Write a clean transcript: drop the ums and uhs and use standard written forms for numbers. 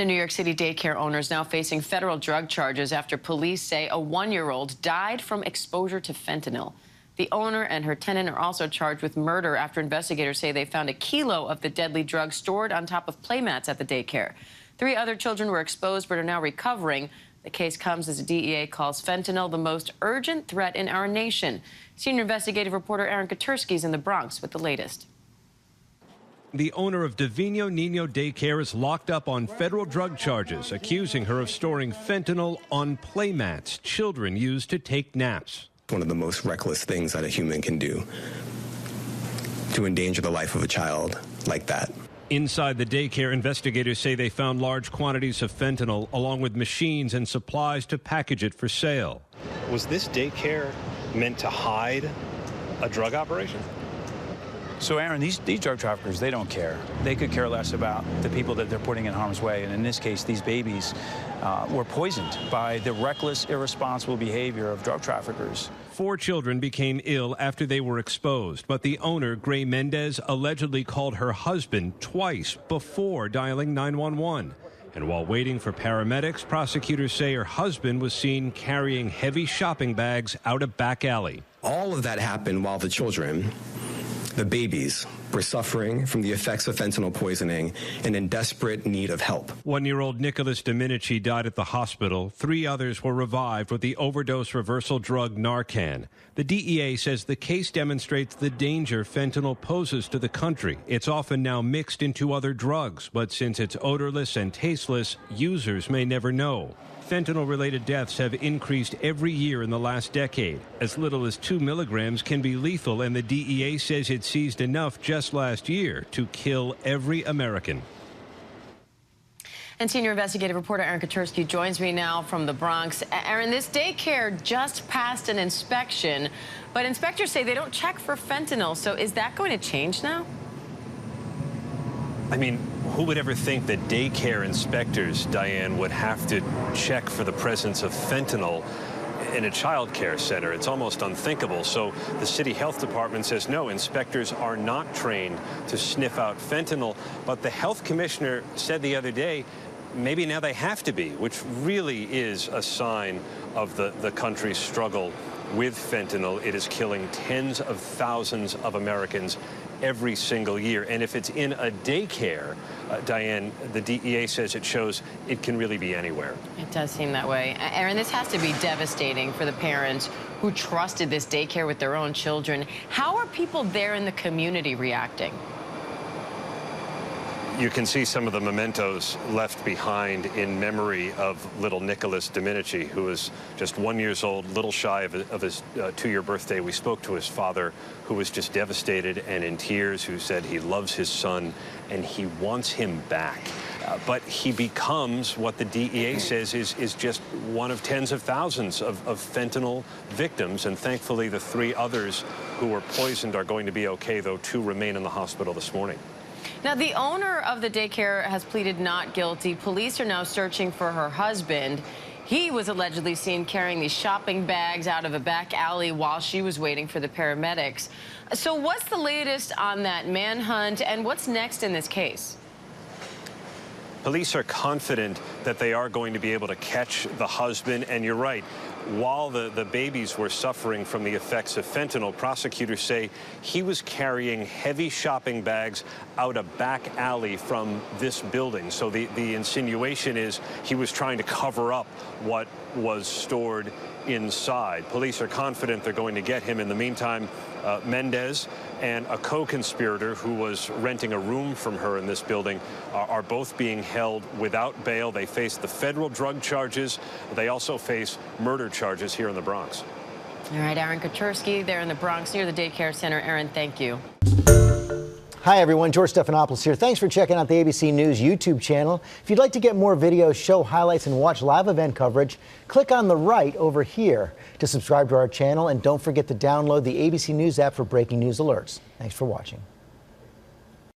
The New York City daycare owner is now facing federal drug charges after police say a 1-year-old died from exposure to fentanyl. The owner and her tenant are also charged with murder after investigators say they found a kilo of the deadly drug stored on top of playmats at the daycare. 3 other children were exposed but are now recovering. The case comes as the DEA calls fentanyl the most urgent threat in our nation. Senior investigative reporter Aaron Katersky is in the Bronx with the latest. The owner of Divino Nino Daycare is locked up on federal drug charges, accusing her of storing fentanyl on playmats children use to take naps. One of the most reckless things that a human can do, to endanger the life of a child like that. Inside the daycare, investigators say they found large quantities of fentanyl, along with machines and supplies to package it for sale. Was this daycare meant to hide a drug operation? So, Aaron, these drug traffickers, they don't care. They could care less about the people that they're putting in harm's way. And in this case, these babies were poisoned by the reckless, irresponsible behavior of drug traffickers. 4 children became ill after they were exposed, but the owner, Gray Mendez, allegedly called her husband twice before dialing 911. And while waiting for paramedics, prosecutors say her husband was seen carrying heavy shopping bags out a back alley. All of that happened while the children, the babies, were suffering from the effects of fentanyl poisoning and in desperate need of help. 1-year-old Nicholas Dominici died at the hospital. 3 others were revived with the overdose reversal drug Narcan. The DEA says the case demonstrates the danger fentanyl poses to the country. It's often now mixed into other drugs, but since it's odorless and tasteless, users may never know. Fentanyl-related deaths have increased every year in the last decade. As little as 2 milligrams can be lethal, and the DEA says it seized enough just last year to kill every American. And senior investigative reporter Aaron Katersky joins me now from the Bronx. Aaron, this daycare just passed an inspection, but inspectors say they don't check for fentanyl. So is that going to change now? I mean, who would ever think that daycare inspectors, Diane, would have to check for the presence of fentanyl in a child care center? It's almost unthinkable. So the city health department says no, inspectors are not trained to sniff out fentanyl. But the health commissioner said the other day, maybe now they have to be, which really is a sign of the country's struggle with fentanyl. It is killing tens of thousands of Americans every single year. And if it's in a daycare, Diane, the DEA says it shows it can really be anywhere. It does seem that way. Aaron, this has to be devastating for the parents who trusted this daycare with their own children. How are people there in the community reacting? You can see some of the mementos left behind in memory of little Nicholas Dominici, who was just 1 year old, little shy of his 2-year birthday. We spoke to his father, who was just devastated and in tears, who said he loves his son and he wants him back. But he becomes what the DEA says is just one of tens of thousands of fentanyl victims. And thankfully, the 3 others who were poisoned are going to be okay, though 2 remain in the hospital this morning. Now, the owner of the daycare has pleaded not guilty. Police are now searching for her husband. He was allegedly seen carrying these shopping bags out of a back alley while she was waiting for the paramedics. So what's the latest on that manhunt, and what's next in this case? Police are confident that they are going to be able to catch the husband. And you're right, while the babies were suffering from the effects of fentanyl, prosecutors say he was carrying heavy shopping bags out a back alley from this building. So the insinuation is he was trying to cover up what was stored inside. Police are confident they're going to get him. In the meantime, Mendez and a co-conspirator who was renting a room from her in this building are both being held without bail. They face the federal drug charges. They also face murder charges here in the Bronx. All right, Aaron Katersky there in the Bronx near the daycare center. Aaron, thank you. Hi, everyone. George Stephanopoulos here. Thanks for checking out the ABC News YouTube channel. If you'd like to get more videos, show highlights, and watch live event coverage, click on the right over here to subscribe to our channel. And don't forget to download the ABC News app for breaking news alerts. Thanks for watching.